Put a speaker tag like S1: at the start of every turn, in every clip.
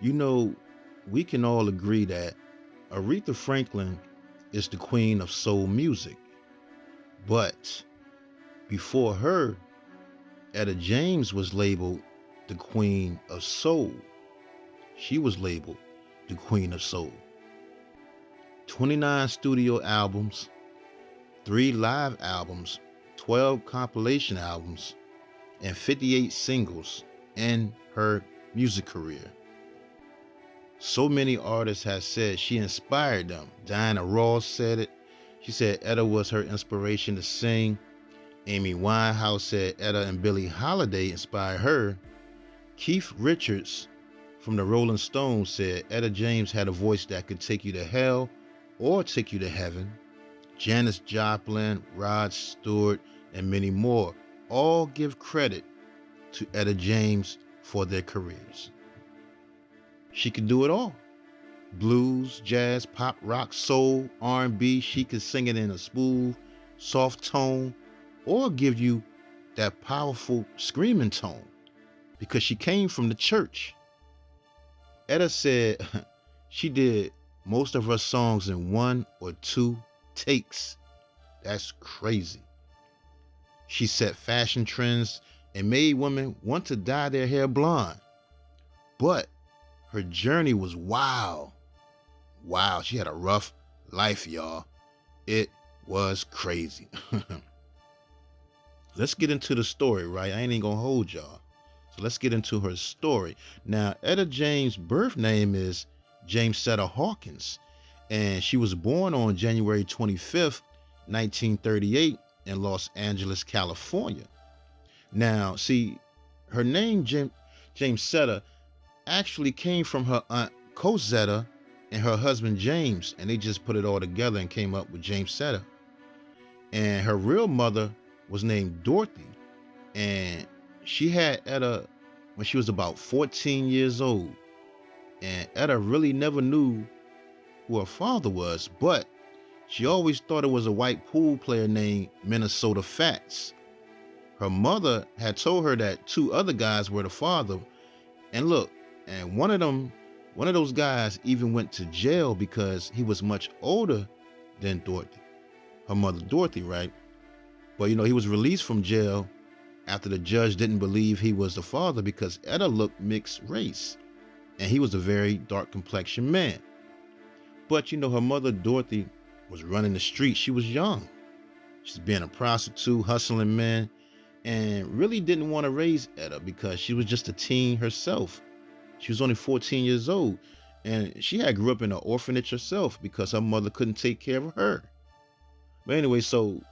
S1: You know, we can all agree that Aretha Franklin is the queen of soul music. But before her, Etta James was labeled the queen of soul. She was labeled the queen of soul. 29 studio albums, 3 live albums, 12 compilation albums, and 58 singles in her music career. So many artists have said she inspired them. Diana Ross said it. She said Etta was her inspiration to sing. Amy Winehouse said Etta and Billie Holiday inspired her. Keith Richards from the Rolling Stones said Etta James had a voice that could take you to hell or take you to heaven. Janis Joplin, Rod Stewart, and many more all give credit to Etta James for their careers. She could do it all. Blues, jazz, pop, rock, soul, R&B. She could sing it in a smooth, soft tone or give you that powerful screaming tone because she came from the church. Etta said she did most of her songs in 1 or 2 takes. That's crazy. She set fashion trends and made women want to dye their hair blonde. But her journey was wild. Wow, she had a rough life, y'all. It was crazy. Let's get into the story, right? I ain't even gonna hold y'all. So let's get into her story. Now, Etta James' birth name is Jamesetta Hawkins, and she was born on January 25th, 1938 in Los Angeles, California. Now, see, her name, Jamesetta, actually came from her aunt Cosetta and her husband James, and they just put it all together and came up with Jamesetta. And her real mother was named Dorothy, and she had Etta when she was about 14 years old. And Etta really never knew who her father was, but she always thought it was a white pool player named Minnesota Fats. Her mother had told her that 2 other guys were the father, and look, and one of those guys even went to jail because he was much older than Dorothy, her mother Dorothy, right? But he was released from jail after the judge didn't believe he was the father because Etta looked mixed race, and he was a very dark complexioned man. But her mother Dorothy was running the streets. She was young. She's being a prostitute, hustling men, and really didn't want to raise Etta because she was just a teen herself. She was only 14 years old, and she had grew up in an orphanage herself because her mother couldn't take care of her. But anyway, so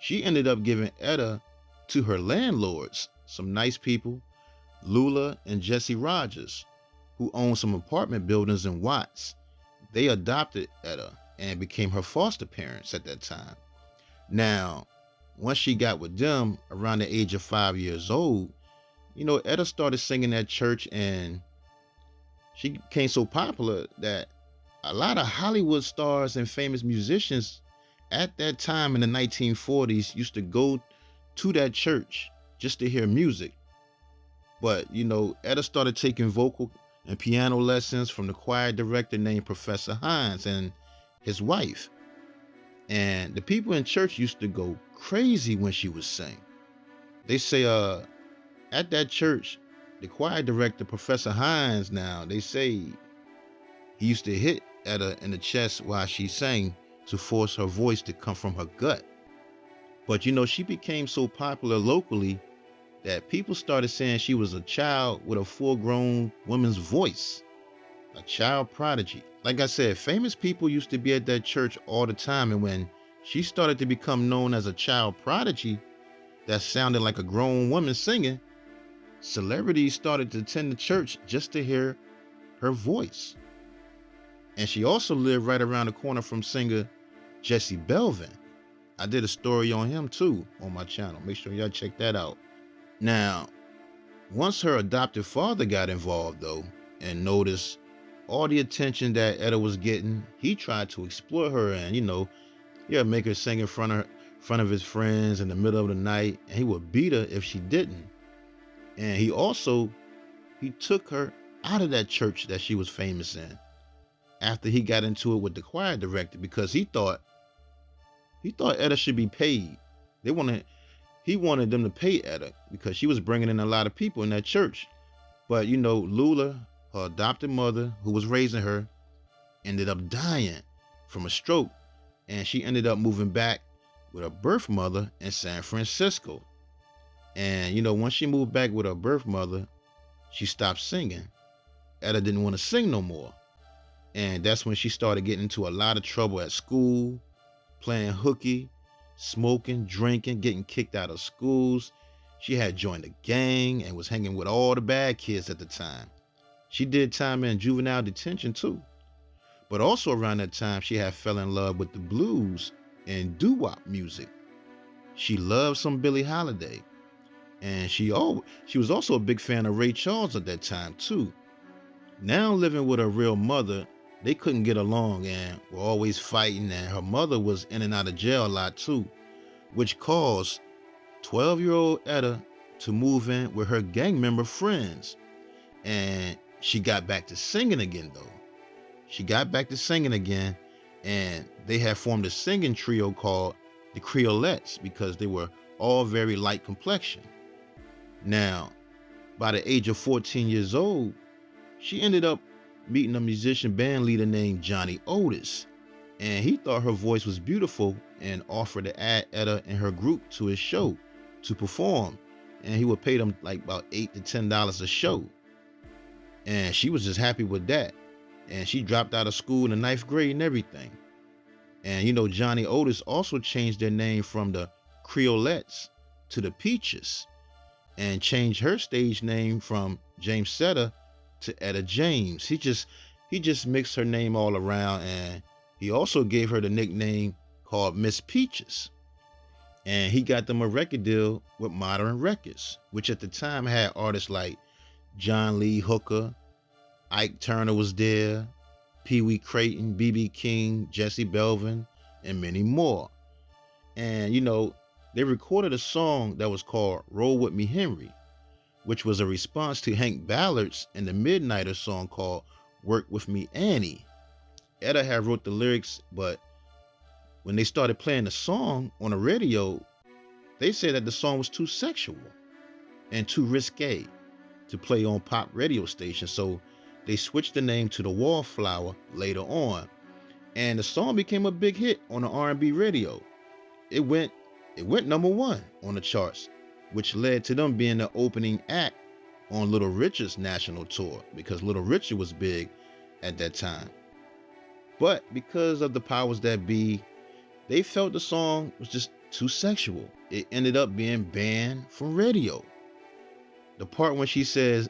S1: she ended up giving Etta to her landlords, some nice people, Lula and Jesse Rogers, who owned some apartment buildings in Watts. They adopted Etta and became her foster parents at that time. Now, once she got with them around the age of 5 years old, Etta started singing at church, and she became so popular that a lot of Hollywood stars and famous musicians at that time in the 1940s used to go to that church just to hear music. But, Etta started taking vocal and piano lessons from the choir director named Professor Hines and his wife. And the people in church used to go crazy when she would sing. They say, at that church, the choir director, Professor Hines, now, they say he used to hit Etta in the chest while she sang to force her voice to come from her gut. But, she became so popular locally that people started saying she was a child with a full-grown woman's voice, a child prodigy. Like I said, famous people used to be at that church all the time, and when she started to become known as a child prodigy that sounded like a grown woman singing, celebrities started to attend the church just to hear her voice. And she also lived right around the corner from singer Jesse Belvin. I did a story on him too on my channel. Make sure y'all check that out. Now, once her adoptive father got involved though and noticed all the attention that Etta was getting, he tried to exploit her and make her sing in front of his friends in the middle of the night, and he would beat her if she didn't. And he took her out of that church that she was famous in after he got into it with the choir director because he thought Etta should be paid. He wanted them to pay Etta because she was bringing in a lot of people in that church. But Lula, her adopted mother who was raising her, ended up dying from a stroke, and she ended up moving back with her birth mother in San Francisco. And once she moved back with her birth mother, she stopped singing. Etta didn't want to sing no more. And that's when she started getting into a lot of trouble at school, playing hooky, smoking, drinking, getting kicked out of schools. She had joined a gang and was hanging with all the bad kids at the time. She did time in juvenile detention too. But also around that time, she had fell in love with the blues and doo-wop music. She loved some Billie Holiday. And she was also a big fan of Ray Charles at that time too. Now living with her real mother, they couldn't get along and were always fighting, and her mother was in and out of jail a lot too, which caused 12-year-old Etta to move in with her gang member friends. And she got back to singing again though. She got back to singing again, and they had formed a singing trio called the Creolettes because they were all very light complexion. Now, by the age of 14 years old, she ended up meeting a musician band leader named Johnny Otis, and he thought her voice was beautiful and offered to add Etta and her group to his show to perform, and he would pay them like about $8 to $10 a show. And she was just happy with that, and she dropped out of school in the 9th grade and everything. And Johnny Otis also changed their name from the Creolettes to the Peaches, and changed her stage name from James Setta to Etta James. He just mixed her name all around, and he also gave her the nickname called Miss Peaches. And he got them a record deal with Modern Records, which at the time had artists like John Lee Hooker, Ike Turner was there, Pee Wee Crayton, B.B. King, Jesse Belvin, and many more. And they recorded a song that was called Roll With Me Henry, which was a response to Hank Ballard's and the Midnighters song called Work With Me Annie. Etta had wrote the lyrics, but when they started playing the song on the radio, they said that the song was too sexual and too risque to play on pop radio stations, so they switched the name to The Wallflower later on, and the song became a big hit on the R&B radio. It went number one on the charts, which led to them being the opening act on Little Richard's national tour because Little Richard was big at that time. But because of the powers that be, they felt the song was just too sexual. It ended up being banned from radio. The part when she says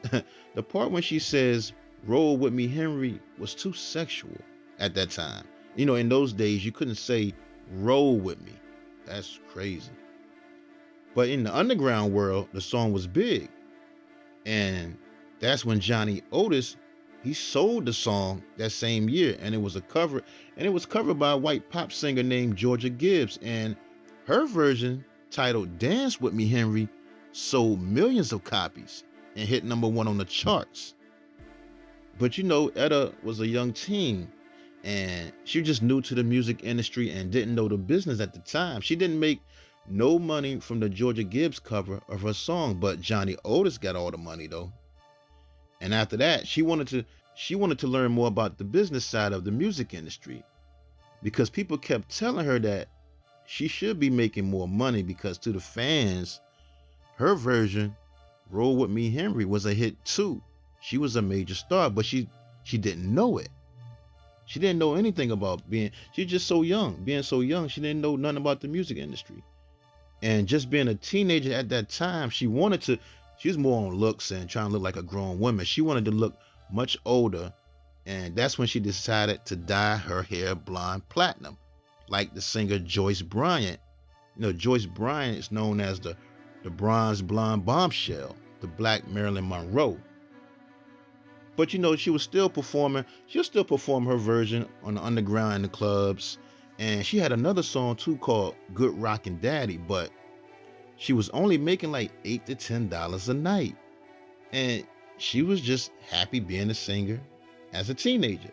S1: Roll With Me Henry was too sexual at that time. In those days you couldn't say roll with me. That's crazy. But in the underground world, the song was big. And that's when Johnny Otis, he sold the song that same year, and it was covered by a white pop singer named Georgia Gibbs, and her version, titled Dance With Me Henry, sold millions of copies and hit number one on the charts. But Etta was a young teen, and she was just new to the music industry and didn't know the business at the time. She didn't make no money from the Georgia Gibbs cover of her song, but Johnny Otis got all the money though. And after that, she wanted to learn more about the business side of the music industry, because people kept telling her that she should be making more money, because to the fans, her version, Roll With Me Henry, was a hit too. She was a major star, but she didn't know it. She didn't know anything about she's just so young. Being so young, she didn't know nothing about the music industry. And just being a teenager at that time, she was more on looks and trying to look like a grown woman. She wanted to look much older, and that's when she decided to dye her hair blonde platinum, like the singer Joyce Bryant. Joyce Bryant is known as the bronze blonde bombshell, the black Marilyn Monroe. But she was still performing. She'll still perform her version on the underground and the clubs. And she had another song too called Good Rockin' Daddy, but she was only making like $8 to $10 a night. And she was just happy being a singer as a teenager.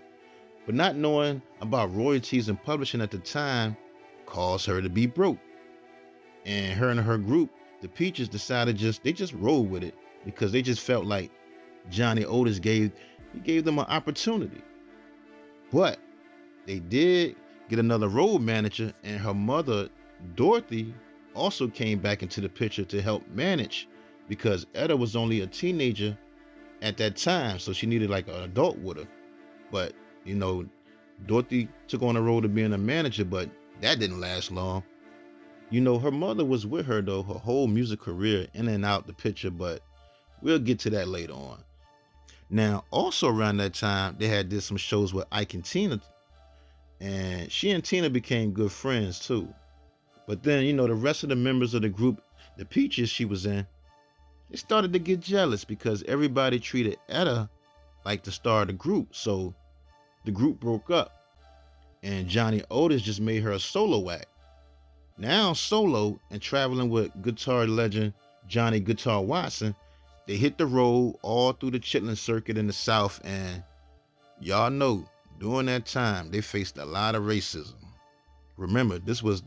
S1: But not knowing about royalties and publishing at the time caused her to be broke. And her group, the Peaches, decided they just rolled with it because they just felt like Johnny Otis gave them an opportunity. But they did get another road manager, and her mother, Dorothy, also came back into the picture to help manage because Etta was only a teenager at that time, so she needed like an adult with her. But, you know, Dorothy took on the role of being a manager, but that didn't last long. You know, her mother was with her though, her whole music career, in and out the picture, but we'll get to that later on. Now, also around that time, they had did some shows with Ike and Tina, and she and Tina became good friends too. But then, you know, the rest of the members of the group, the Peaches she was in, they started to get jealous because everybody treated Etta like the star of the group. So the group broke up, and Johnny Otis just made her a solo act. Now solo and traveling with guitar legend Johnny Guitar Watson, they hit the road all through the Chitlin circuit in the South, and y'all know during that time they faced a lot of racism. Remember, this was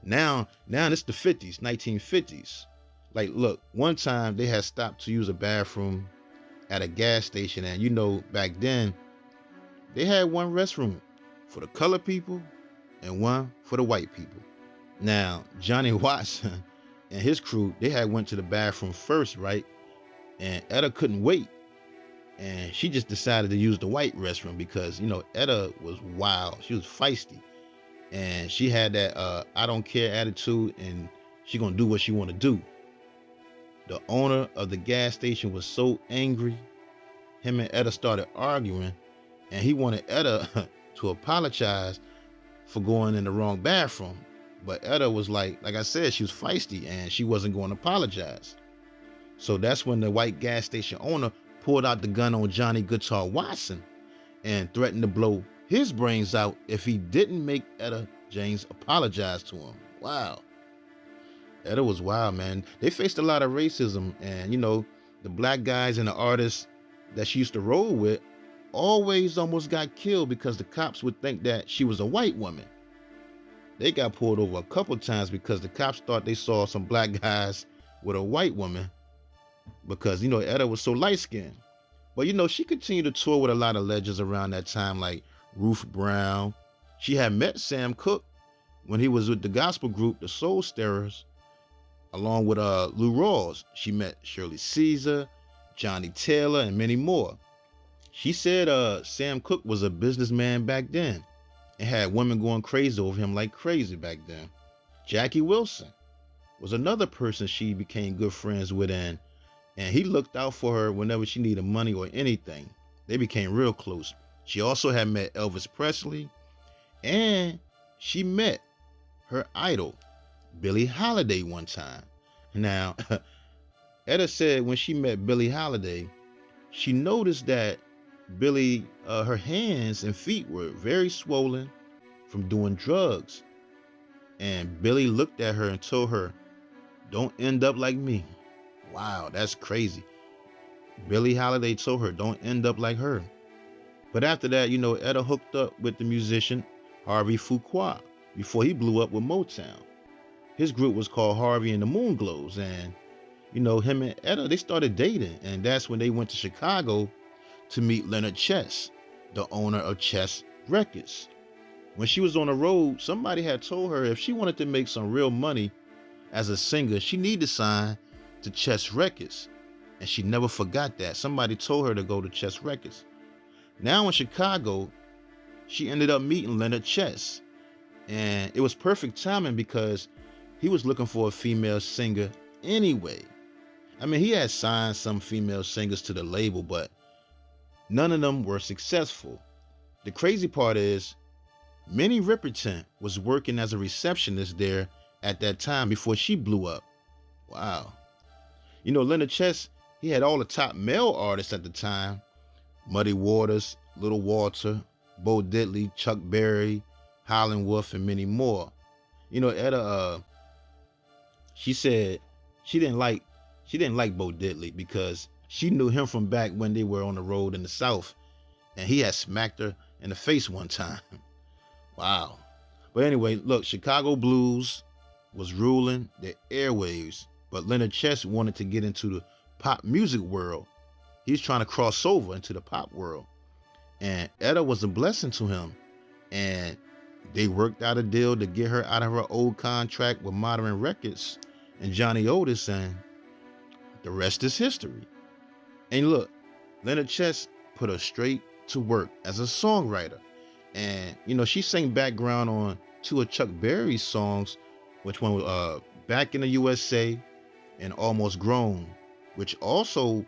S1: now it's the 50s, 1950s. Like, look, one time they had stopped to use a bathroom at a gas station, and you know, back then they had one restroom for the colored people and one for the white people. Now, Johnny Watson and his crew, they had went to the bathroom first, right? And Etta couldn't wait. And she just decided to use the white restroom because, you know, Etta was wild. She was feisty. And she had that I don't care attitude, and she gonna do what she wanna do. The owner of the gas station was so angry, him and Etta started arguing, and he wanted Etta to apologize for going in the wrong bathroom. But Etta was like I said, she was feisty and she wasn't going to apologize. So that's when the white gas station owner pulled out the gun on Johnny Guitar Watson and threatened to blow his brains out if he didn't make Etta James apologize to him. Wow. Etta was wild, man. They faced a lot of racism, and you know, the black guys and the artists that she used to roll with always almost got killed because the cops would think that she was a white woman. They got pulled over a couple times because the cops thought they saw some black guys with a white woman because, you know, Etta was so light-skinned. But, you know, she continued to tour with a lot of legends around that time, like Ruth Brown. She had met Sam Cooke when he was with the gospel group, the Soul Stirrers, along with Lou Rawls. She met Shirley Caesar, Johnny Taylor, and many more. She said Sam Cooke was a businessman back then and had women going crazy over him like crazy back then. Jackie Wilson was another person she became good friends with, and he looked out for her whenever she needed money or anything. They became real close. She also had met Elvis Presley, and she met her idol, Billie Holiday, one time. Now, Etta said when she met Billie Holiday, she noticed that Billie, her hands and feet were very swollen from doing drugs. And Billie looked at her and told her, "Don't end up like me." Wow, that's crazy. Billie Holiday told her, "Don't end up like her." But after that, you know, Etta hooked up with the musician Harvey Fuqua before he blew up with Motown. His group was called Harvey and the Moonglows, and you know, him and Etta, they started dating, and that's when they went to Chicago to meet Leonard Chess, the owner of Chess Records. When she was on the road, somebody had told her if she wanted to make some real money as a singer, she needed to sign to Chess Records, and she never forgot that. Somebody told her to go to Chess Records. Now in Chicago, she ended up meeting Leonard Chess, and it was perfect timing because he was looking for a female singer anyway. I mean, he had signed some female singers to the label, but none of them were successful. The crazy part is, Minnie Riperton was working as a receptionist there at that time before she blew up. Wow. You know, Leonard Chess, he had all the top male artists at the time: Muddy Waters, Little Walter, Bo Diddley, Chuck Berry, Howlin' Wolf, and many more. You know, Etta, she said she didn't like Bo Diddley because She knew him from back when they were on the road in the South, and he had smacked her in the face one time. Wow. But anyway, look, Chicago blues was ruling the airwaves, but Leonard Chess wanted to get into the pop music world. He's trying to cross over into the pop world. And Etta was a blessing to him. And they worked out a deal to get her out of her old contract with Modern Records and Johnny Otis, and the rest is history. And look, Leonard Chess put her straight to work as a songwriter. And, she sang background on two of Chuck Berry's songs, which one was Back in the USA and Almost Grown, which also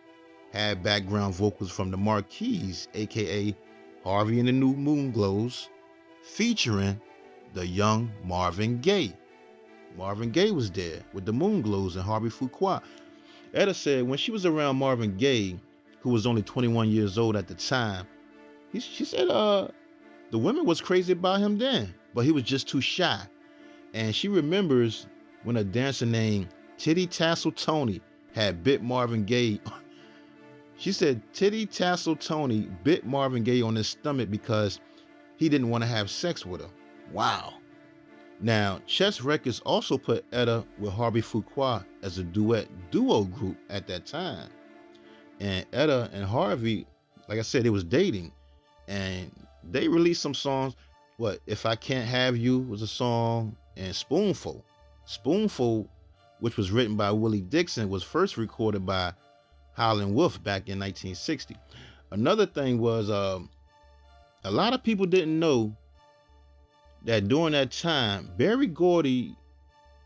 S1: had background vocals from the Marquis, aka Harvey and the New Moonglows, featuring the young Marvin Gaye. Marvin Gaye was there with the Moonglows and Harvey Fuqua. Etta said when she was around Marvin Gaye, who was only 21 years old at the time, she said the women was crazy about him then, but he was just too shy. And she remembers when a dancer named Titty Tassel Tony had bit Marvin Gaye. She said Titty Tassel Tony bit Marvin Gaye on his stomach because he didn't want to have sex with her. Wow. Now, Chess Records also put Etta with Harvey Fuqua as a duo group at that time. And Etta and Harvey, like I said, they was dating. And they released some songs. If I Can't Have You was a song, and Spoonful. Spoonful, which was written by Willie Dixon, was first recorded by Howlin' Wolf back in 1960. Another thing was a lot of people didn't know that during that time, Berry Gordy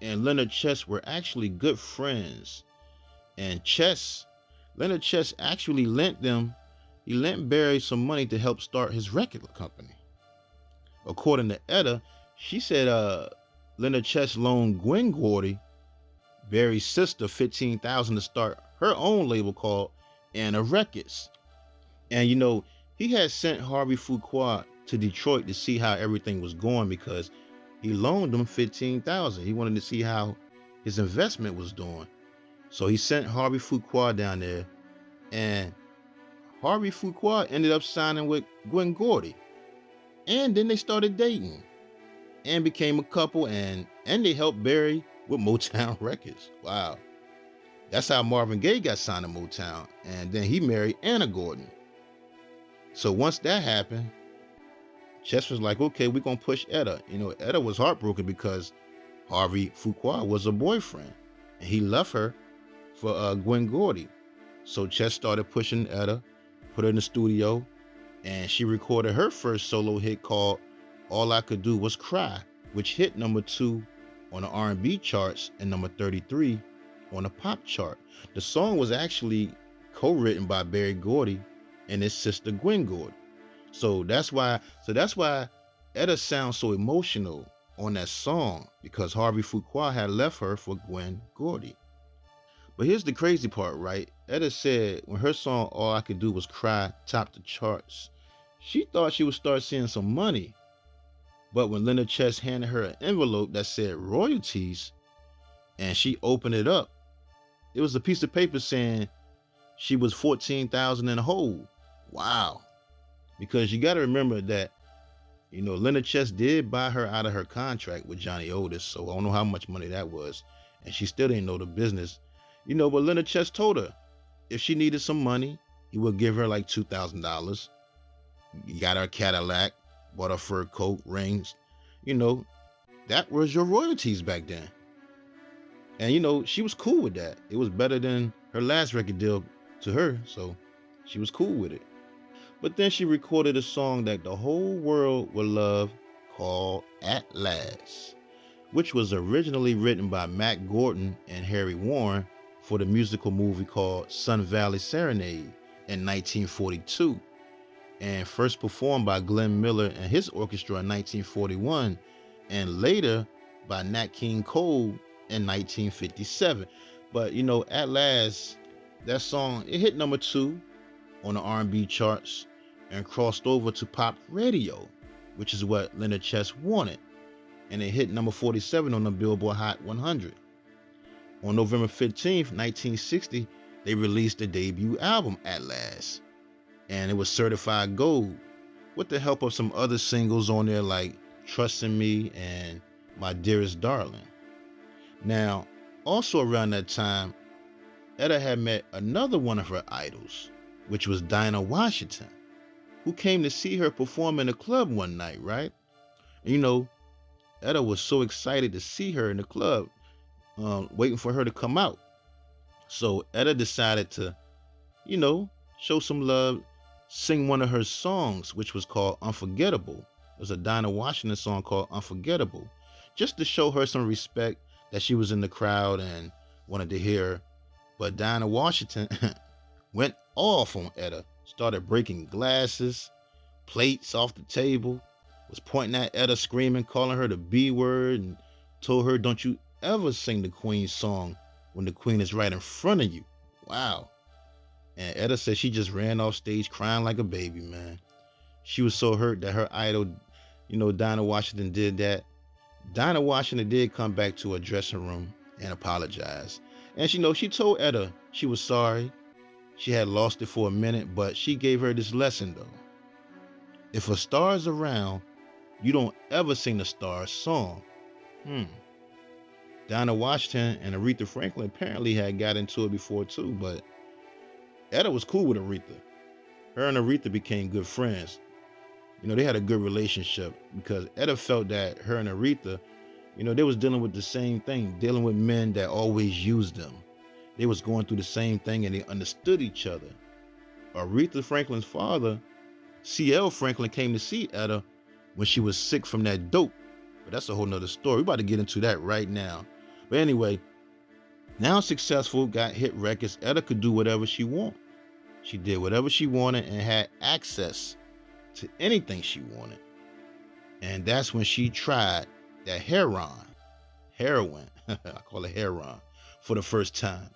S1: and Leonard Chess were actually good friends. And Leonard Chess actually lent Berry some money to help start his record company. According to Etta, she said Leonard Chess loaned Gwen Gordy, Berry's sister, $15,000 to start her own label called Anna Records. And he had sent Harvey Fuqua to Detroit to see how everything was going because he loaned him $15,000. He wanted to see how his investment was doing. So he sent Harvey Fuqua down there, and Harvey Fuqua ended up signing with Gwen Gordy. And then they started dating and became a couple, and they helped Berry with Motown Records. Wow. That's how Marvin Gaye got signed to Motown, and then he married Anna Gordon. So once that happened, Chess was like, okay, we're going to push Etta. Etta was heartbroken because Harvey Fuqua was her boyfriend, and he left her for Gwen Gordy. So Chess started pushing Etta, put her in the studio, and she recorded her first solo hit called All I Could Do Was Cry, which hit number 2 on the R&B charts and number 33 on the pop chart. The song was actually co-written by Berry Gordy and his sister Gwen Gordy. So that's why Etta sounds so emotional on that song, because Harvey Fuqua had left her for Gwen Gordy. But here's the crazy part, right? Etta said when her song All I Could Do Was Cry topped the charts, she thought she would start seeing some money. But when Leonard Chess handed her an envelope that said royalties, and she opened it up, it was a piece of paper saying she was $14,000 in the hole. Wow. Because you got to remember that, Leonard Chess did buy her out of her contract with Johnny Otis, so I don't know how much money that was, and she still didn't know the business. But Leonard Chess told her if she needed some money, he would give her like $2,000. He got her a Cadillac, bought her fur coat, rings. That was your royalties back then. And she was cool with that. It was better than her last record deal to her, so she was cool with it. But then she recorded a song that the whole world would love called At Last, which was originally written by Matt Gordon and Harry Warren for the musical movie called Sun Valley Serenade in 1942, and first performed by Glenn Miller and his orchestra in 1941, and later by Nat King Cole in 1957. But At Last, that song, it hit number 2 on the R&B charts and crossed over to pop radio, which is what Leonard Chess wanted, and it hit number 47 on the Billboard Hot 100. On November 15th, 1960, they released their debut album at last, and it was certified gold with the help of some other singles on there like Trusting Me and My Dearest Darling. Now, also around that time, Etta had met another one of her idols, which was Dinah Washington, who came to see her perform in a club one night, right? And, Etta was so excited to see her in the club, waiting for her to come out. So Etta decided to, show some love, sing one of her songs, which was called Unforgettable. It was a Dinah Washington song called Unforgettable, just to show her some respect that she was in the crowd and wanted to hear her. But Dinah Washington went off on Etta, started breaking glasses, plates off the table, was pointing at Etta, screaming, calling her the B word, and told her, don't you ever sing the Queen's song when the Queen is right in front of you. Wow. And Etta said she just ran off stage crying like a baby, man. She was so hurt that her idol, Dinah Washington did that. Dinah Washington did come back to her dressing room and apologize. And she told Etta she was sorry. She had lost it for a minute, but she gave her this lesson though. If a star's around, you don't ever sing the star's song. Dinah Washington and Aretha Franklin apparently had got into it before too, but Etta was cool with Aretha. Her and Aretha became good friends. They had a good relationship because Etta felt that her and Aretha, they was dealing with the same thing, dealing with men that always used them. They was going through the same thing and they understood each other. Aretha Franklin's father, C.L. Franklin, came to see Etta when she was sick from that dope. But that's a whole nother story. We're about to get into that right now. But anyway, now successful, got hit records, Etta could do whatever she wanted. She did whatever she wanted and had access to anything she wanted. And that's when she tried that heroin, I call it heroin, for the first time.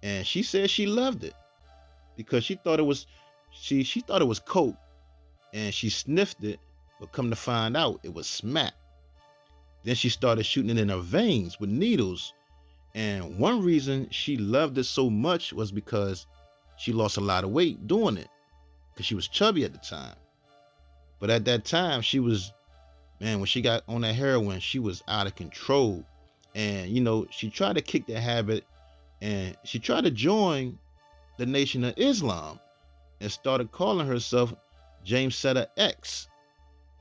S1: And she said she loved it because she thought it was, she thought it was coke, and she sniffed it, but come to find out it was smack. Then she started shooting it in her veins with needles. And one reason she loved it so much was because she lost a lot of weight doing it, because she was chubby at the time. But at that time, she was, when she got on that heroin, she was out of control. And, she tried to kick that habit, and she tried to join the Nation of Islam and started calling herself James Setta X.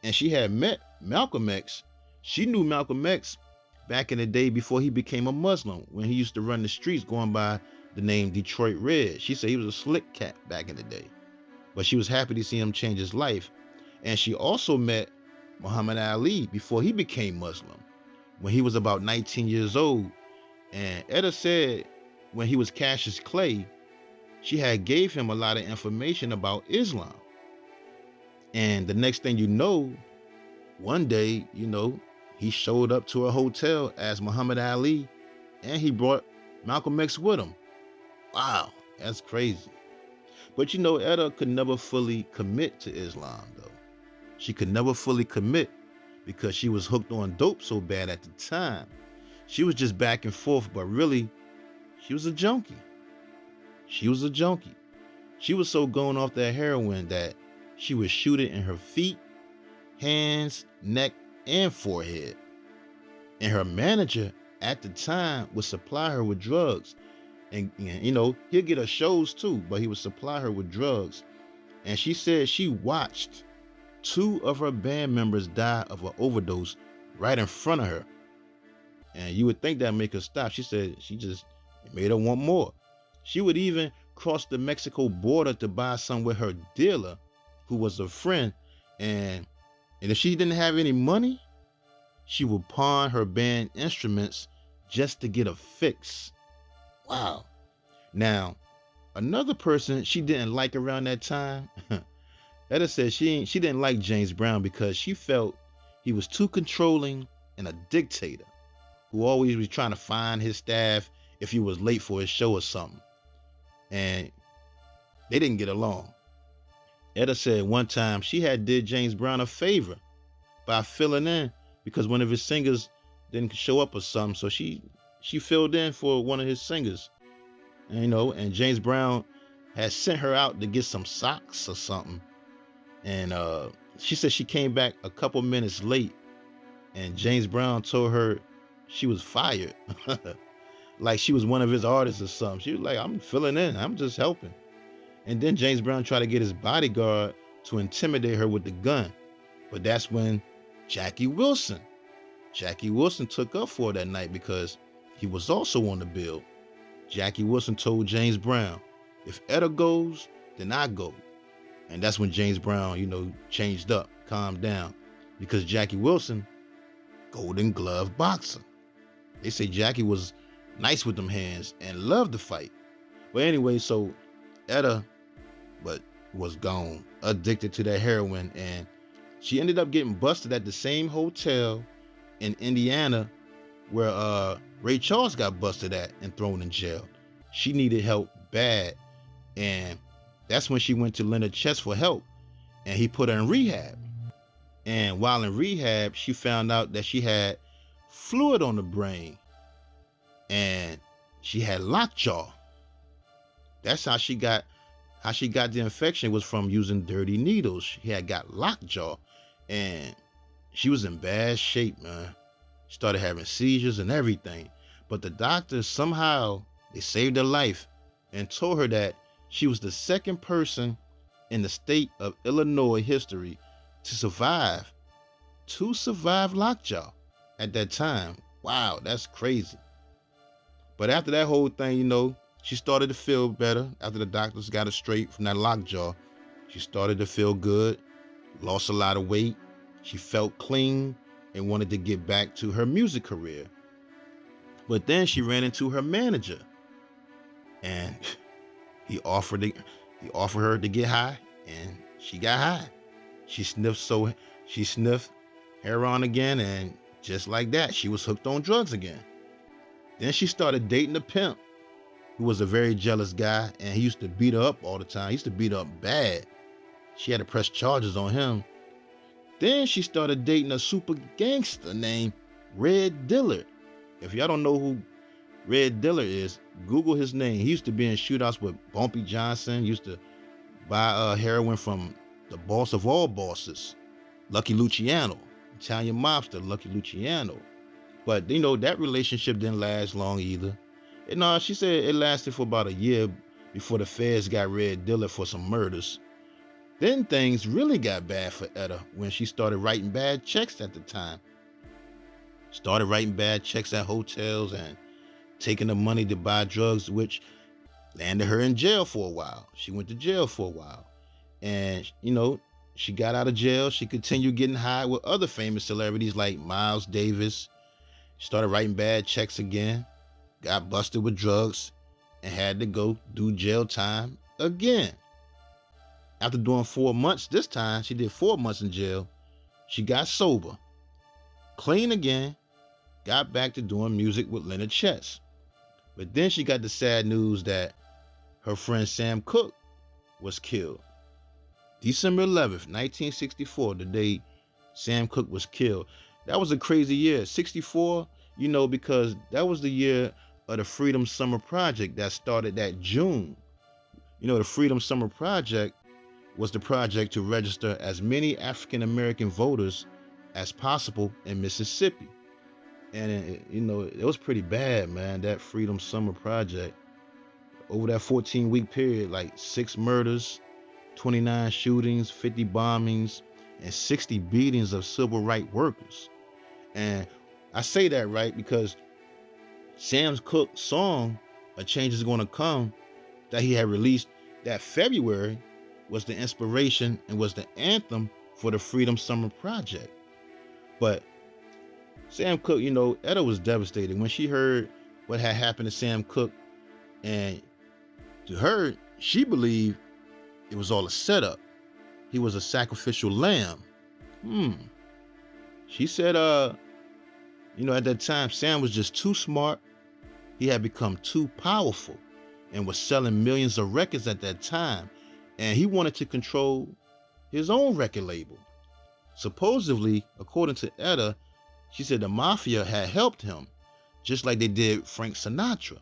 S1: And she had met Malcolm X. She knew Malcolm X back in the day before he became a Muslim, when he used to run the streets going by the name Detroit Red. She said he was a slick cat back in the day, but she was happy to see him change his life. And she also met Muhammad Ali before he became Muslim, when he was about 19 years old. And Etta said when he was Cassius Clay, she had gave him a lot of information about Islam. And the next thing you know, one day, he showed up to a hotel as Muhammad Ali, and he brought Malcolm X with him. Wow, that's crazy. But Etta could never fully commit to Islam though. She could never fully commit because she was hooked on dope so bad at the time. She was just back and forth, but really, she was a junkie. She was a junkie. She was so going off that heroin that she would shoot it in her feet, hands, neck, and forehead. And her manager at the time would supply her with drugs. And he'll get her shows too, but he would supply her with drugs. And she said she watched 2 of her band members die of an overdose right in front of her. And you would think that'd make her stop. She said it made her want more. She would even cross the Mexico border to buy some with her dealer, who was a friend. And if she didn't have any money, she would pawn her band instruments just to get a fix. Wow. Now, another person she didn't like around that time, Etta said she didn't like James Brown because she felt he was too controlling and a dictator who always was trying to find his staff if he was late for his show or something. And they didn't get along. Etta said one time she had did James Brown a favor by filling in because one of his singers didn't show up or something. So she filled in for one of his singers. and James Brown had sent her out to get some socks or something. And she said she came back a couple minutes late, and James Brown told her she was fired. Like she was one of his artists or something. She was like, I'm filling in, I'm just helping. And then James Brown tried to get his bodyguard to intimidate her with the gun. But that's when Jackie Wilson took up for her that night because he was also on the bill. Jackie Wilson told James Brown, if Etta goes, then I go. And that's when James Brown, changed up, calmed down, because Jackie Wilson, Golden Glove boxer. They say Jackie was nice with them hands and loved to fight. But anyway, so Etta was gone, addicted to that heroin, and she ended up getting busted at the same hotel in Indiana where Ray Charles got busted at and thrown in jail. She needed help bad, and that's when she went to Leonard Chess for help, and he put her in rehab. And while in rehab, she found out that she had fluid on the brain, and she had lockjaw. That's how she got the infection, was from using dirty needles. She had got lockjaw, and she was in bad shape, man. She started having seizures and everything. But the doctors somehow, they saved her life and told her that she was the second person in the state of Illinois history to survive lockjaw at that time. Wow, that's crazy. But after that whole thing, she started to feel better. After the doctors got her straight from that lockjaw, she started to feel good, lost a lot of weight. She felt clean and wanted to get back to her music career. But then she ran into her manager, and he offered her to get high, and she got high. She sniffed heroin again, and just like that, she was hooked on drugs again. Then she started dating a pimp who was a very jealous guy, and he used to beat her up all the time. He used to beat her up bad. She had to press charges on him. Then she started dating a super gangster named Red Dillard. If y'all don't know who Red Dillard is, Google his name. He used to be in shootouts with Bumpy Johnson. Used to buy heroin from the boss of all bosses, Lucky Luciano, Italian mobster Lucky Luciano. But that relationship didn't last long either. And she said it lasted for about a year before the feds got Red Dillard for some murders. Then things really got bad for Etta when she started writing bad checks at the time. Started writing bad checks at hotels and taking the money to buy drugs, which landed her in jail for a while. She went to jail for a while. And, she got out of jail. She continued getting high with other famous celebrities like Miles Davis. She started writing bad checks again, got busted with drugs, and had to go do jail time again. After doing 4 months, this time she did 4 months in jail, she got sober, clean again, got back to doing music with Leonard Chess. But then she got the sad news that her friend Sam Cooke was killed. December 11th, 1964, the day Sam Cooke was killed. That was a crazy year. 64, because that was the year of the Freedom Summer Project that started that June. The Freedom Summer Project was the project to register as many African American voters as possible in Mississippi. And it was pretty bad, man, that Freedom Summer Project. Over that 14-week period, like 6 murders, 29 shootings, 50 bombings, and 60 beatings of civil rights workers. And I say that right because Sam Cooke's song, A Change Is Gonna Come, that he had released that February, was the inspiration and was the anthem for the Freedom Summer Project. But Sam Cooke, Etta was devastated when she heard what had happened to Sam Cooke. And to her, she believed it was all a setup. He was a sacrificial lamb. She said, at that time, Sam was just too smart. He had become too powerful and was selling millions of records at that time. And he wanted to control his own record label. Supposedly, according to Etta, she said the mafia had helped him, just like they did Frank Sinatra.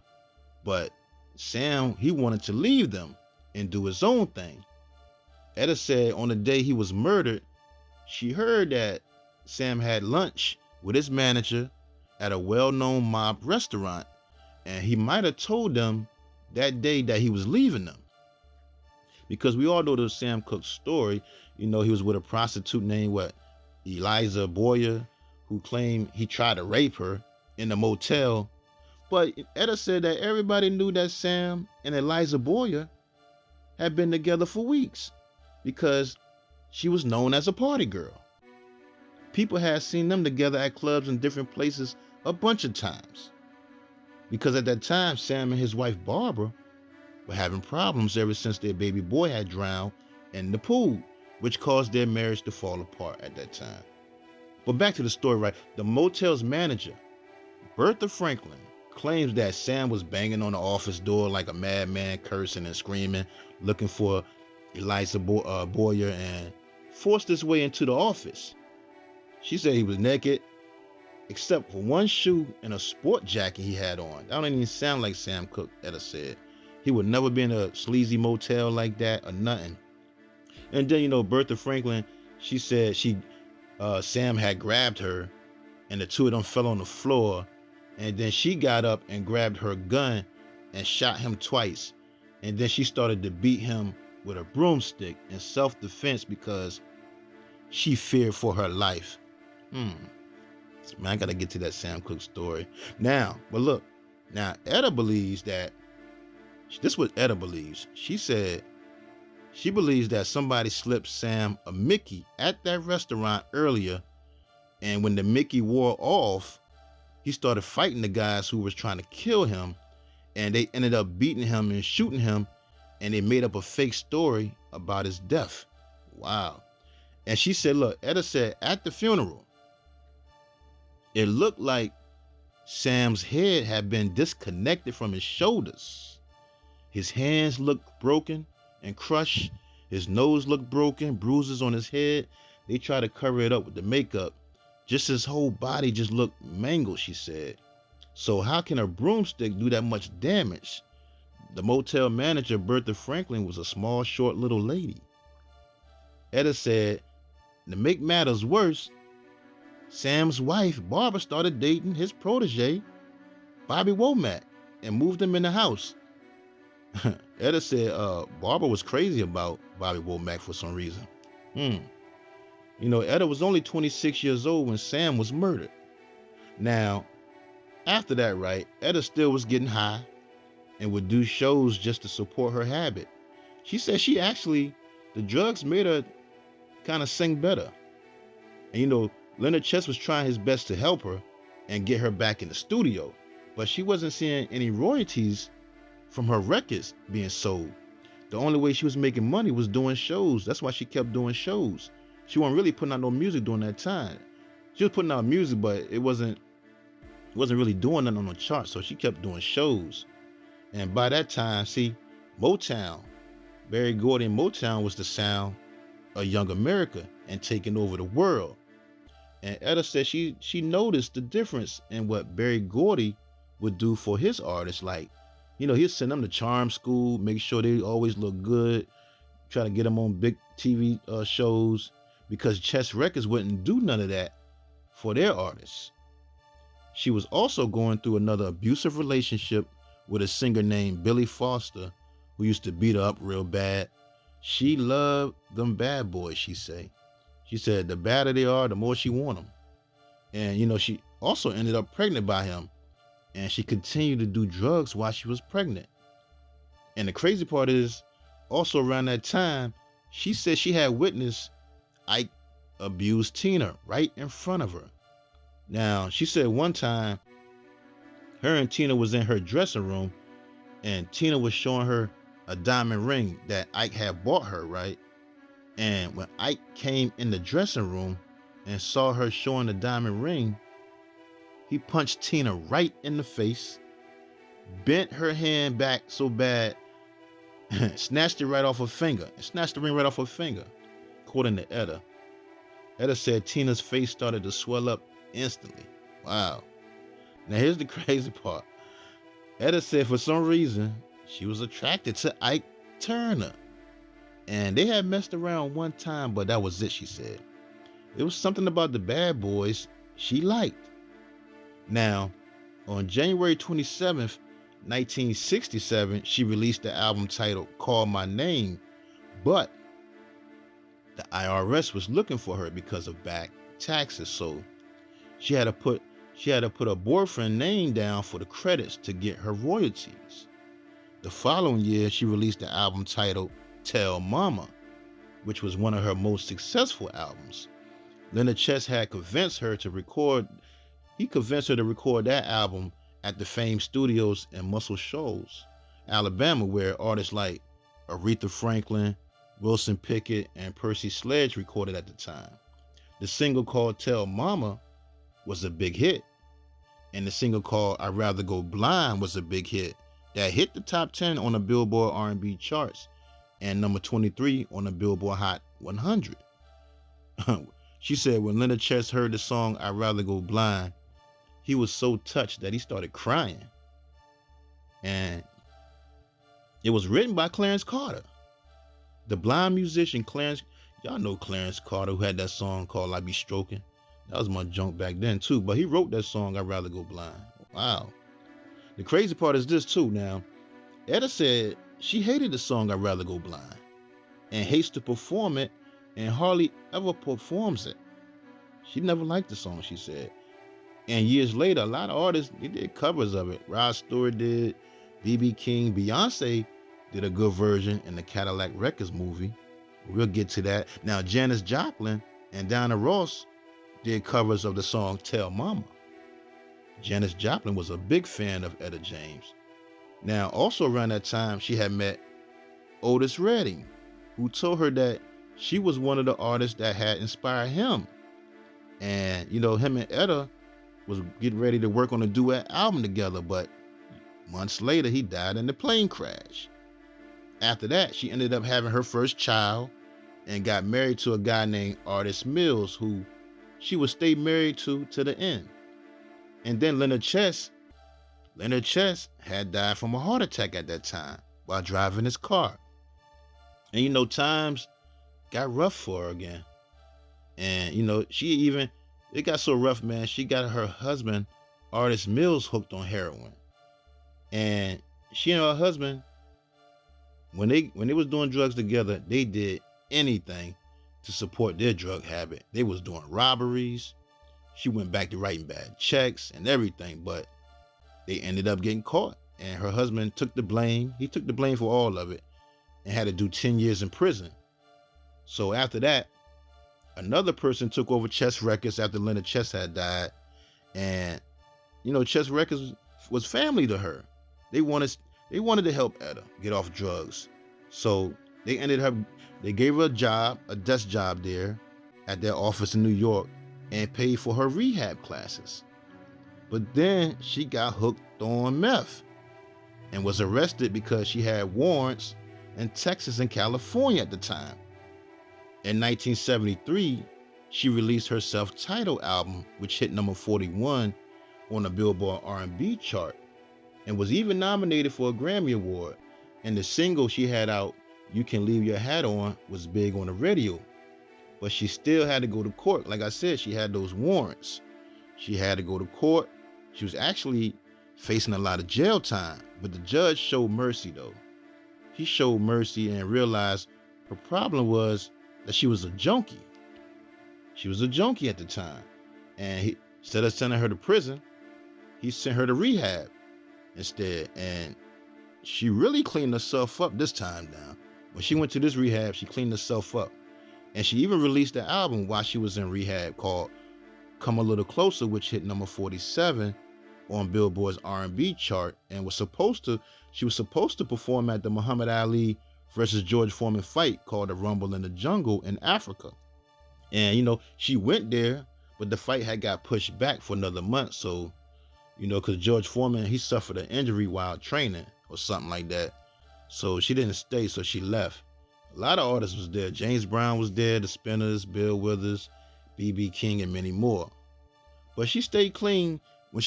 S1: But Sam, he wanted to leave them and do his own thing. Etta said on the day he was murdered, she heard that Sam had lunch with his manager at a well-known mob restaurant, and he might have told them that day that he was leaving them. Because we all know the Sam Cooke story. He was with a prostitute named Eliza Boyer, who claimed he tried to rape her in the motel. But Etta said that everybody knew that Sam and Eliza Boyer had been together for weeks because she was known as a party girl. People had seen them together at clubs and different places a bunch of times. Because at that time, Sam and his wife Barbara were having problems ever since their baby boy had drowned in the pool, which caused their marriage to fall apart at that time. But back to the story, right? The motel's manager, Bertha Franklin, claims that Sam was banging on the office door like a madman, cursing and screaming, looking for Eliza Boyer, and forced his way into the office. She said he was naked, except for one shoe and a sport jacket he had on. That don't even sound like Sam Cooke, Etta said. He would never be in a sleazy motel like that or nothing. And then, Bertha Franklin, she said Sam had grabbed her and the two of them fell on the floor, and then she got up and grabbed her gun and shot him twice. And then she started to beat him with a broomstick in self-defense because she feared for her life. Man, I gotta get to that Sam Cooke story. Now, Etta believes that, this is what Etta believes. She said she believes that somebody slipped Sam a Mickey at that restaurant earlier, and when the Mickey wore off, he started fighting the guys who was trying to kill him, and they ended up beating him and shooting him, and they made up a fake story about his death. Wow. And she said, Etta said at the funeral, it looked like Sam's head had been disconnected from his shoulders. His hands looked broken and crushed. His nose looked broken, bruises on his head. They tried to cover it up with the makeup. Just his whole body just looked mangled, she said. So how can a broomstick do that much damage? The motel manager, Bertha Franklin, was a small, short little lady. Etta said, to make matters worse, Sam's wife, Barbara, started dating his protege, Bobby Womack, and moved him in the house. Etta said Barbara was crazy about Bobby Womack for some reason. Etta was only 26 years old when Sam was murdered. Now, after that, right, Etta still was getting high and would do shows just to support her habit. She said the drugs made her kind of sing better. And Leonard Chess was trying his best to help her and get her back in the studio, but she wasn't seeing any royalties from her records being sold. The only way she was making money was doing shows. That's why she kept doing shows. She wasn't really putting out no music during that time. She was putting out music, but it wasn't really doing nothing on the charts, so she kept doing shows. And by that time, Motown, Berry Gordy and Motown was the sound of young America and taking over the world. And Etta said she noticed the difference in what Berry Gordy would do for his artists. Like, he'd send them to charm school, make sure they always look good, try to get them on big TV shows, because Chess Records wouldn't do none of that for their artists. She was also going through another abusive relationship with a singer named Billy Foster, who used to beat her up real bad. She loved them bad boys, she said. She said the badder they are, the more she want them. And, she also ended up pregnant by him. And she continued to do drugs while she was pregnant. And the crazy part is, also around that time, she said she had witnessed Ike abuse Tina right in front of her. Now, she said one time, her and Tina was in her dressing room, and Tina was showing her a diamond ring that Ike had bought her, right? And when Ike came in the dressing room and saw her showing the diamond ring, he punched Tina right in the face, bent her hand back so bad, snatched it right off her finger, and snatched the ring right off her finger, according to Etta. Etta said Tina's face started to swell up instantly. Wow. Now here's the crazy part. Etta said for some reason, she was attracted to Ike Turner. And they had messed around one time, but that was it, she said. It was something about the Bad Boys she liked. Now, on January 27th, 1967, she released the album titled Call My Name, but the IRS was looking for her because of back taxes, so she had to put her boyfriend's name down for the credits to get her royalties. The following year, she released the album titled Tell Mama, which was one of her most successful albums. Leonard Chess had convinced her to record that album at the Fame Studios in Muscle Shoals, Alabama, where artists like Aretha Franklin, Wilson Pickett, and Percy Sledge recorded at the time. The single called Tell Mama was a big hit, and the single called I'd Rather Go Blind was a big hit that hit the top 10 on the Billboard R&B charts and number 23 on the Billboard Hot 100. She said when Leonard Chess heard the song I'd Rather Go Blind, he was so touched that he started crying. And it was written by Clarence Carter. The blind musician Clarence, y'all know Clarence Carter, who had that song called I Be Stroking. That was my junk back then too, but he wrote that song I'd Rather Go Blind. Wow. The crazy part is this too now. Etta said she hated the song I'd Rather Go Blind and hates to perform it and hardly ever performs it. She never liked the song, she said. And years later, a lot of artists, they did covers of it. Rod Stewart did, B.B. King, Beyonce did a good version in the Cadillac Records movie. We'll get to that. Now, Janis Joplin and Diana Ross did covers of the song Tell Mama. Janis Joplin was a big fan of Etta James. Now, also around that time, she had met Otis Redding, who told her that she was one of the artists that had inspired him. And, him and Etta was getting ready to work on a duet album together, but months later, he died in a plane crash. After that, she ended up having her first child and got married to a guy named Artis Mills, who she would stay married to the end. And then Leonard Chess had died from a heart attack at that time while driving his car. And times got rough for her again. And it got so rough, man, she got her husband, Artis Mills, hooked on heroin. And she and her husband, when they was doing drugs together, they did anything to support their drug habit. They was doing robberies. She went back to writing bad checks and everything, but they ended up getting caught. And her husband took the blame. He took the blame for all of it and had to do 10 years in prison. So after that, another person took over Chess Records after Leonard Chess had died. And, Chess Records was family to her. They wanted to help Etta get off drugs. So they gave her a desk job there at their office in New York and paid for her rehab classes. But then she got hooked on meth and was arrested because she had warrants in Texas and California at the time. In 1973, she released her self-titled album, which hit number 41 on the Billboard R&B chart and was even nominated for a Grammy Award. And the single she had out, You Can Leave Your Hat On, was big on the radio. But she still had to go to court. Like I said, she had those warrants. She had to go to court. She was actually facing a lot of jail time, but the judge showed mercy though. He showed mercy and realized her problem was that she was a junkie. She was a junkie at the time. And instead of sending her to prison, he sent her to rehab instead. And she really cleaned herself up this time now. When she went to this rehab, she cleaned herself up. And she even released an album while she was in rehab called Come a Little Closer, which hit number 47 on Billboard's R&B chart and she was supposed to perform at the Muhammad Ali versus George Foreman fight called the Rumble in the Jungle in Africa. And, she went there, but the fight had got pushed back for another month. So, because George Foreman, he suffered an injury while training or something like that. So she didn't stay, so she left. A lot of artists was there. James Brown was there, the Spinners, Bill Withers, B.B. King, and many more. But she stayed clean.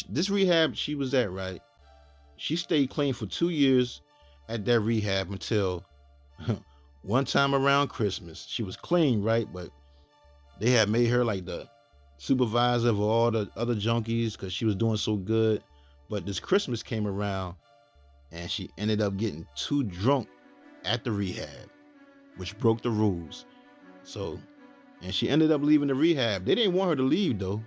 S1: This rehab she was at, right? She stayed clean for 2 years at that rehab until one time around Christmas. She was clean, right? But they had made her like the supervisor of all the other junkies because she was doing so good. But this Christmas came around and she ended up getting too drunk at the rehab, which broke the rules. So, and she ended up leaving the rehab. They didn't want her to leave though,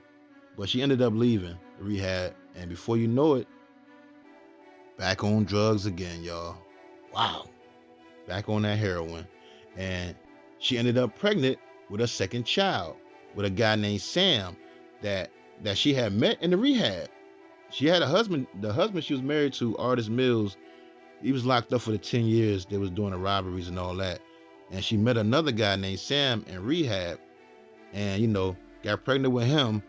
S1: but she ended up leaving the rehab. And before you know it, back on drugs again, y'all. Wow. Back on that heroin. And she ended up pregnant with a second child with a guy named Sam that she had met in the rehab. She had a husband. The husband she was married to, Artist Mills, he was locked up for the 10 years they was doing the robberies and all that. And she met another guy named Sam in rehab and, got pregnant with him.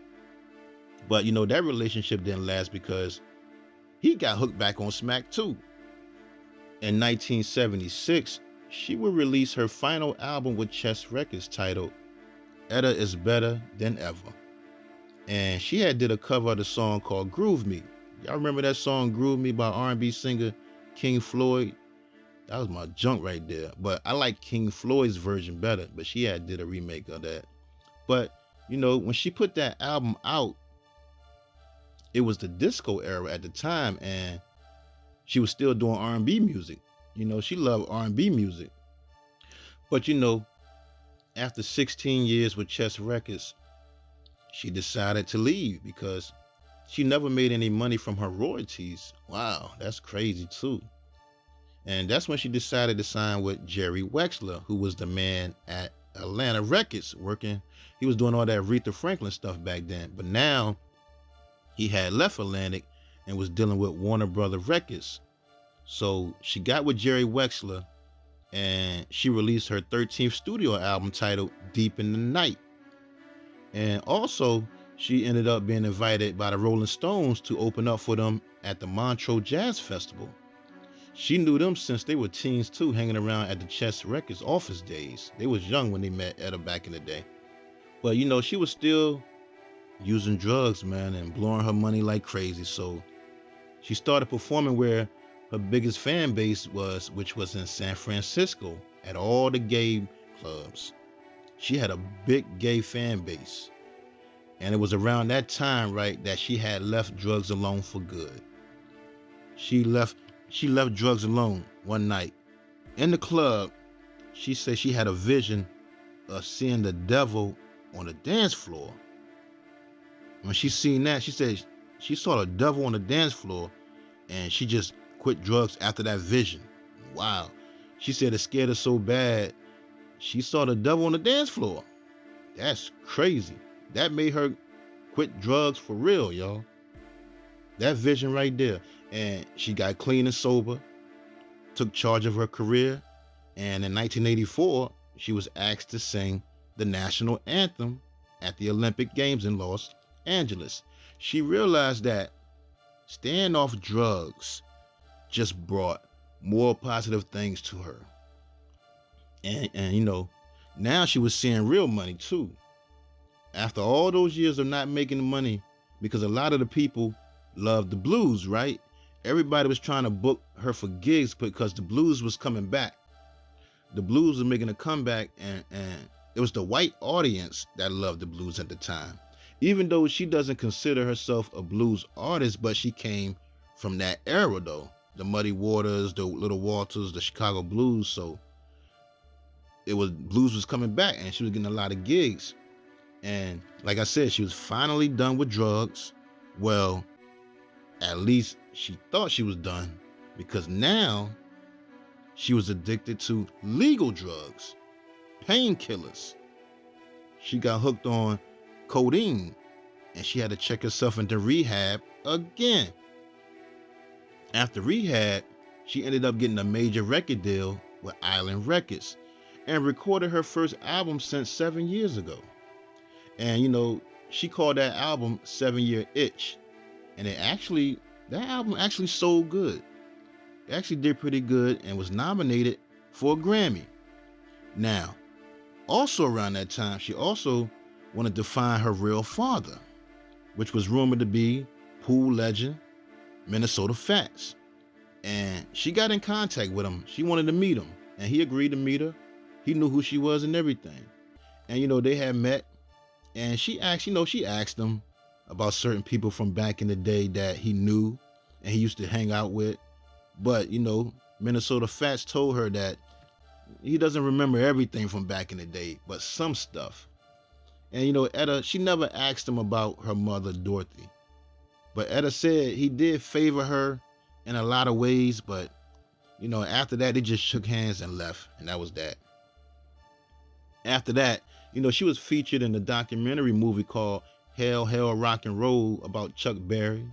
S1: But, that relationship didn't last because he got hooked back on smack too. In 1976, she would release her final album with Chess Records titled Etta is Better Than Ever. And she had did a cover of the song called Groove Me. Y'all remember that song Groove Me by R&B singer King Floyd? That was my junk right there. But I like King Floyd's version better, but she had did a remake of that. But, when she put that album out, it was the disco era at the time, and she was still doing R&B music. She loved R&B music. But, after 16 years with Chess Records, she decided to leave because she never made any money from her royalties. Wow, that's crazy too. And that's when she decided to sign with Jerry Wexler, who was the man at Atlanta Records working. He was doing all that Aretha Franklin stuff back then. But now he had left Atlantic and was dealing with Warner Brother Records. So she got with Jerry Wexler and she released her 13th studio album titled Deep in the Night. And also, she ended up being invited by the Rolling Stones to open up for them at the Montreux Jazz Festival. She knew them since they were teens too, hanging around at the Chess Records office days. They was young when they met Etta back in the day. But she was still using drugs, man, and blowing her money like crazy. So she started performing where her biggest fan base was, which was in San Francisco at all the gay clubs. She had a big gay fan base. And it was around that time, right, that she had left drugs alone for good. She left drugs alone one night. In the club, she said she had a vision of seeing the devil on the dance floor. When she seen that, she said she saw the devil on the dance floor and she just quit drugs after that vision. Wow. She said it scared her so bad, she saw the devil on the dance floor. That's crazy. That made her quit drugs for real, y'all. That vision right there. And she got clean and sober, took charge of her career, and in 1984, she was asked to sing the national anthem at the Olympic Games in Los Angeles. She realized that staying off drugs just brought more positive things to her. And now she was seeing real money too. After all those years of not making money, because a lot of the people loved the blues, right? Everybody was trying to book her for gigs because the blues was coming back. The blues was making a comeback, and it was the white audience that loved the blues at the time. Even though she doesn't consider herself a blues artist, but she came from that era though. The Muddy Waters, the Little Walters, the Chicago Blues. So blues was coming back and she was getting a lot of gigs. And like I said, she was finally done with drugs. Well, at least she thought she was done, because now she was addicted to legal drugs, painkillers. She got hooked on codeine and she had to check herself into rehab again. After rehab, she ended up getting a major record deal with Island Records and recorded her first album since 7 years ago. And she called that album 7 Year Itch. And that album actually sold good. It actually did pretty good and was nominated for a Grammy. Now, also around that time, she also wanted to find her real father, which was rumored to be pool legend Minnesota Fats. And she got in contact with him. She wanted to meet him, and he agreed to meet her. He knew who she was and everything. And they had met, and she asked him about certain people from back in the day that he knew and he used to hang out with. But Minnesota Fats told her that he doesn't remember everything from back in the day, but some stuff. And Etta, she never asked him about her mother, Dorothy. But Etta said he did favor her in a lot of ways, but after that they just shook hands and left, and that was that. After that, she was featured in a documentary movie called Hell, Hell, Rock and Roll about Chuck Berry.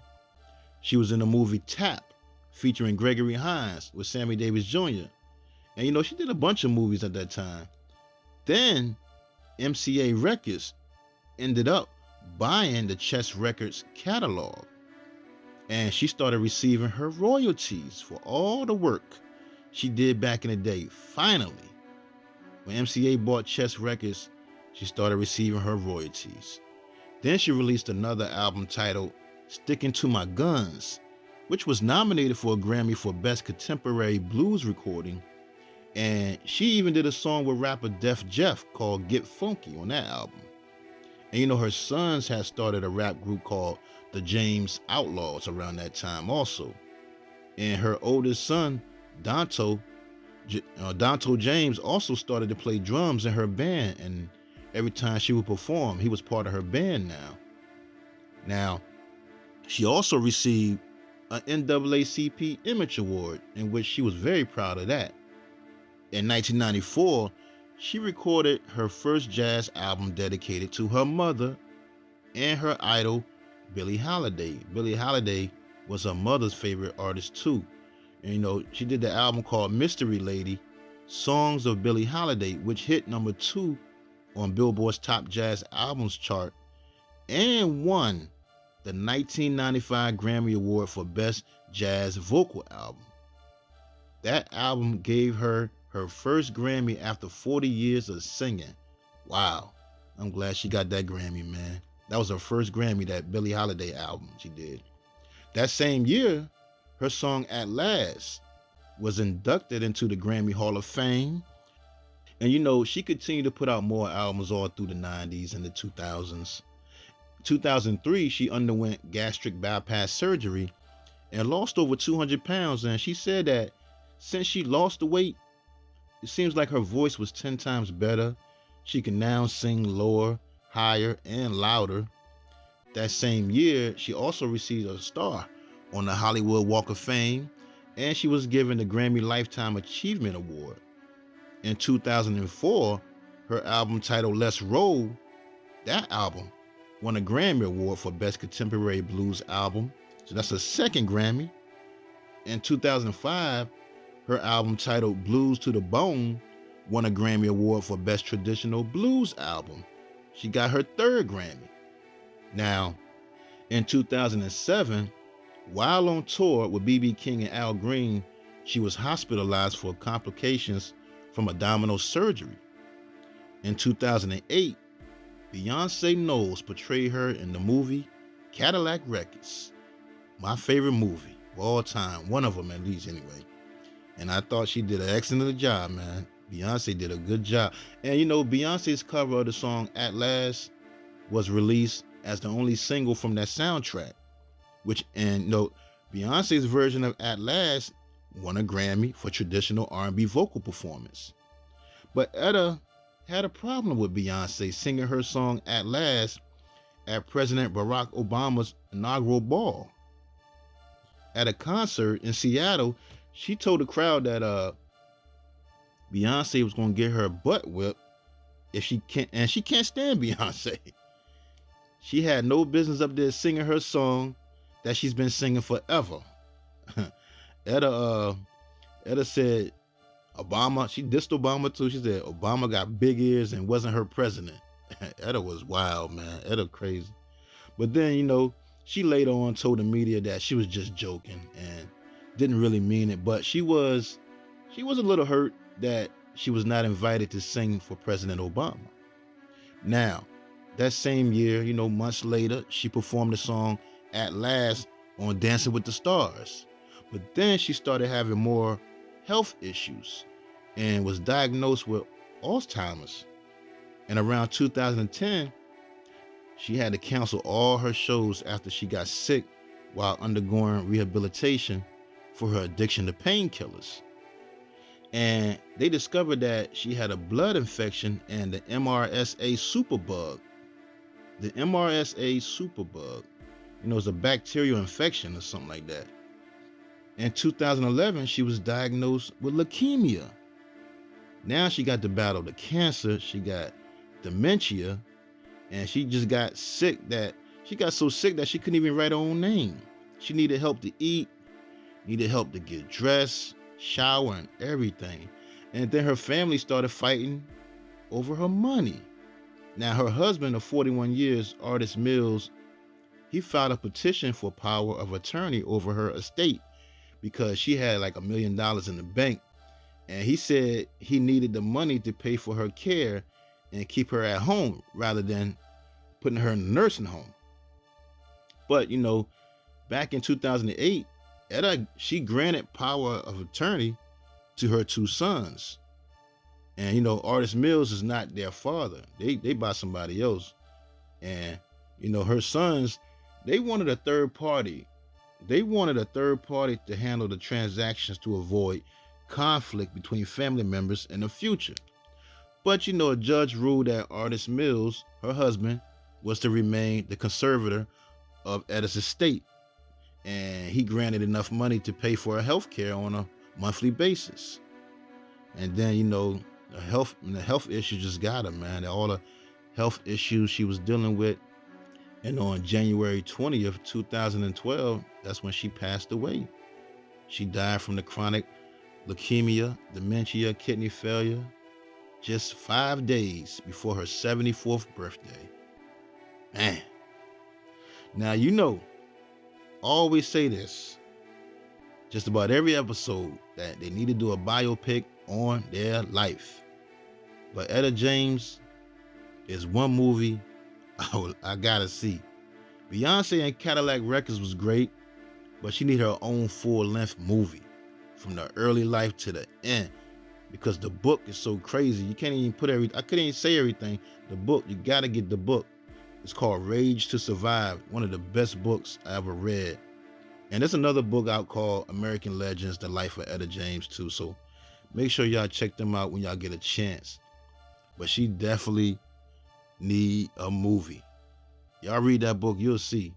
S1: She was in the movie Tap, featuring Gregory Hines with Sammy Davis Jr. And she did a bunch of movies at that time. Then MCA Records ended up buying the Chess Records catalog, and she started receiving her royalties for all the work she did back in the day. Finally, when MCA bought Chess Records, she started receiving her royalties. Then she released another album titled Sticking to My Guns, which was nominated for a Grammy for Best Contemporary Blues Recording. And she even did a song with rapper Def Jeff called Get Funky on that album. And her sons had started a rap group called the James Outlaws around that time also. And her oldest son, Donto James, also started to play drums in her band, and every time she would perform, he was part of her band now. She also received an NAACP Image Award, in which she was very proud of that. In 1994, she recorded her first jazz album dedicated to her mother and her idol, Billie Holiday. Billie Holiday was her mother's favorite artist too. And she did the album called Mystery Lady, Songs of Billie Holiday, which hit number 2 on Billboard's Top Jazz Albums chart and won the 1995 Grammy Award for Best Jazz Vocal Album. That album gave her her first Grammy after 40 years of singing. Wow. I'm glad she got that Grammy, man. That was her first Grammy, that Billie Holiday album she did. That same year, her song At Last was inducted into the Grammy Hall of Fame. And she continued to put out more albums all through the 90s and the 2000s. 2003, she underwent gastric bypass surgery and lost over 200 pounds. And she said that since she lost the weight, it seems like her voice was 10 times better. She can now sing lower, higher, and louder. That same year, she also received a star on the Hollywood Walk of Fame, and she was given the Grammy Lifetime Achievement Award. In 2004, her album titled Let's Roll, that album won a Grammy Award for Best Contemporary Blues Album. So that's her second Grammy. In 2005, her album titled Blues to the Bone won a Grammy Award for Best Traditional Blues Album. She got her third Grammy. Now, in 2007, while on tour with B.B. King and Al Green, she was hospitalized for complications from abdominal surgery. In 2008, Beyonce Knowles portrayed her in the movie Cadillac Records, my favorite movie of all time, one of them at least anyway. And I thought she did an excellent job, man. Beyonce did a good job. And Beyonce's cover of the song At Last was released as the only single from that soundtrack, Beyonce's version of At Last won a Grammy for traditional R&B vocal performance. But Etta had a problem with Beyonce singing her song At Last at President Barack Obama's inaugural ball. At a concert in Seattle, she told the crowd that Beyonce was going to get her butt whipped if she can't, and she can't stand Beyonce. She had no business up there singing her song that she's been singing forever. Etta said Obama, she dissed Obama too. She said Obama got big ears and wasn't her president. Etta was wild, man. Etta crazy. But then, she later on told the media that she was just joking and didn't really mean it. But she was a little hurt that she was not invited to sing for President Obama. Now, that same year, months later, she performed the song At Last on Dancing with the Stars. But then she started having more health issues and was diagnosed with Alzheimer's. And around 2010, she had to cancel all her shows after she got sick while undergoing rehabilitation for her addiction to painkillers. And they discovered that she had a blood infection and the MRSA superbug. The MRSA superbug, it's a bacterial infection or something like that. In 2011, she was diagnosed with leukemia. Now she got to battle the cancer, she got dementia, and she just got so sick that she couldn't even write her own name. She needed help to eat, needed help to get dressed, shower, and everything. And then her family started fighting over her money. Now her husband of 41 years, Artis Mills, he filed a petition for power of attorney over her estate because she had like $1 million in the bank. And he said he needed the money to pay for her care and keep her at home rather than putting her in a nursing home. But, back in 2008, Etta, she granted power of attorney to her two sons. And, Artis Mills is not their father. They by somebody else. And, her sons, they wanted a third party. They wanted a third party to handle the transactions to avoid conflict between family members in the future. But, a judge ruled that Artis Mills, her husband, was to remain the conservator of Etta's estate. And he granted enough money to pay for her health care on a monthly basis. And then, the health issue just got her, man. All the health issues she was dealing with. And on January 20th, 2012, that's when she passed away. She died from the chronic leukemia, dementia, kidney failure, just 5 days before her 74th birthday. Man. Now, I always say this, just about every episode, that they need to do a biopic on their life. But Etta James is one movie I gotta see. Beyonce and Cadillac Records was great, but she need her own full-length movie from the early life to the end, because the book is so crazy. You can't even I couldn't even say everything. The book, you gotta get the book. It's called Rage to Survive, one of the best books I ever read. And there's another book out called American Legends, The Life of Etta James too. So make sure y'all check them out when y'all get a chance. But she definitely need a movie. Y'all read that book, you'll see.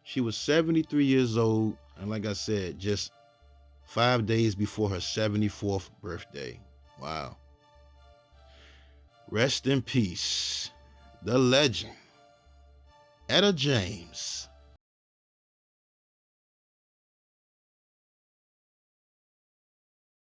S1: She was 73 years old, and like I said, just 5 days before her 74th birthday. Wow. Rest in peace, the legend, Etta James.